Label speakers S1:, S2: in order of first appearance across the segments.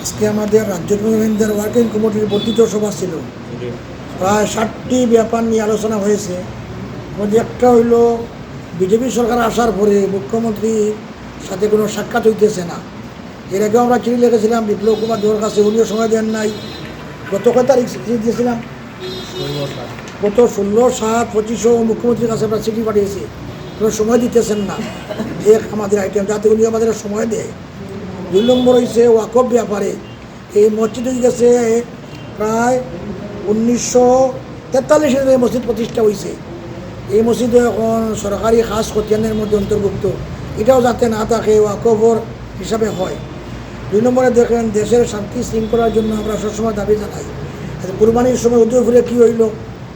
S1: আজকে আমাদের রাজ্য গভর্নমেন্টের ওয়ার্কিং কমিটির বর্ধিত সভা ছিল। প্রায় 60টি ব্যাপার নিয়ে আলোচনা হয়েছে। মধ্যে একটা হইল বিজেপি সরকার আসার পরে মুখ্যমন্ত্রীর সাথে কোনো সাক্ষাৎ হইতেছে না। এর আগেও আমরা চিঠি লিখেছিলাম বিপ্লব কুমার দেওয়ার কাছে, উনিও সময় দেন নাই। গত কয় তারিখ চিঠি দিয়েছিলাম? গত 16/7/25 মুখ্যমন্ত্রীর কাছে আমরা চিঠি পাঠিয়েছি, কোনো সময় দিতেছেন না। এক আমাদের আইটেম, যাতে উনি আমাদের সময় দেয়। 2 নম্বর হয়েছে ওয়াকফ ব্যাপারে। এই মসজিদ হয়ে গেছে প্রায় 1943 এই মসজিদ প্রতিষ্ঠা হয়েছে। এই মসজিদে এখন সরকারি খাস খতিয়ানের মধ্যে অন্তর্ভুক্ত, এটাও যাতে না থাকে ওয়াকফর হিসাবে হয়। 2 নম্বরে দেখেন, দেশের শান্তি শৃঙ্খলার জন্য আমরা সবসময় দাবি জানাই। কুরবানির সময় উদয়পুরে কী হইল,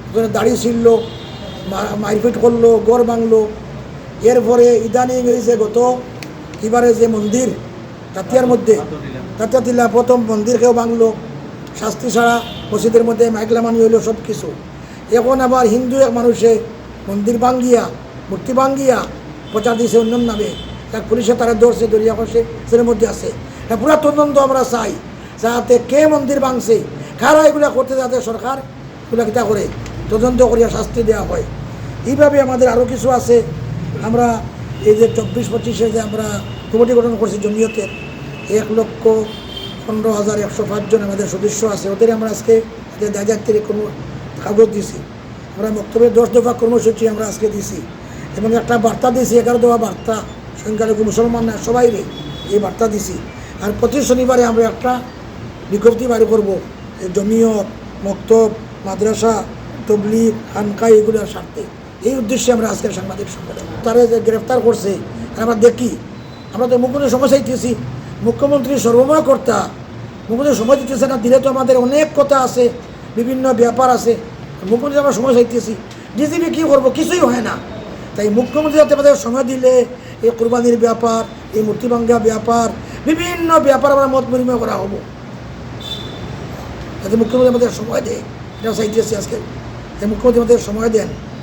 S1: ওখানে দাড়ি ছিলল, মারপিট করলো, গড় ভাঙলো। এরপরে ইদানিং হয়েছে গত এবারে যে মন্দির তাতিয়ার মধ্যে, তাতিয়া টিলা প্রথম মন্দিরকেও ভাঙলো, শাস্তি ছাড়া মসজিদের মধ্যে মাইকলামানি হইল সব কিছু। এখন আবার হিন্দু এক মানুষে মন্দির ভাঙ্গিয়া, মূর্তি ভাঙ্গিয়া প্রচার দিয়েছে অন্য নামে। এক পুলিশে তারা ধরছে, দরিয়া করছে, সেটার মধ্যে আছে। পুরা তদন্ত আমরা চাই, যাতে কে মন্দির ভাঙছে, কারা এগুলা করতে, যাতে সরকার এগুলা কিতা করে তদন্ত করিয়া শাস্তি দেওয়া হয়। এইভাবে আমাদের আরও কিছু আছে। আমরা এই যে 24-25-এ যে আমরা কমিটি গঠন করছি জমিয়তের, 1,15,105 জন আমাদের সদস্য আছে। ওদের আমরা আজকে দায়িত্বের কোনো কাগজ দিছি। আমরা বক্তব্যের 10 দফা কর্মসূচি আমরা আজকে দিছি, এবং একটা বার্তা দিয়েছি, 11 দফা বার্তা সংখ্যালঘু মুসলমান না সবাইরে এই বার্তা দিছি। আর প্রতি শনিবারে আমরা একটা বিজ্ঞপ্তি বাড়ি করবো, জমিয়ত, মক্তব, মাদ্রাসা, তবলিগ, খানকা এগুলোর স্বার্থে। এই উদ্দেশ্যে আমরা আজকের সাংবাদিক সম্মেলন। তারা যে গ্রেফতার করছে, আমরা দেখি, আমরা তো মুখ্যমন্ত্রী সময় চাইতেছি, মুখ্যমন্ত্রী সর্বময় কর্তা, মুখ্যমন্ত্রী সময় দিতেছে না। দিলে তো আমাদের অনেক কথা আছে, বিভিন্ন ব্যাপার আছে, মুখ্যমন্ত্রী আমরা সময় চাইতেছি। ডিজিপি কী করবো, কিছুই হয় না। তাই মুখ্যমন্ত্রী যাতে আমাদের সময় দিলে এই কোরবানির ব্যাপার, এই মূর্তি ভাঙ্গা ব্যাপার, বিভিন্ন ব্যাপার আমরা মত বিনিময় করা হবো, যাতে মুখ্যমন্ত্রী আমাদের সময় দেয়, এটা চাইতেছি আজকে, যে মুখ্যমন্ত্রী আমাদের সময় দেন।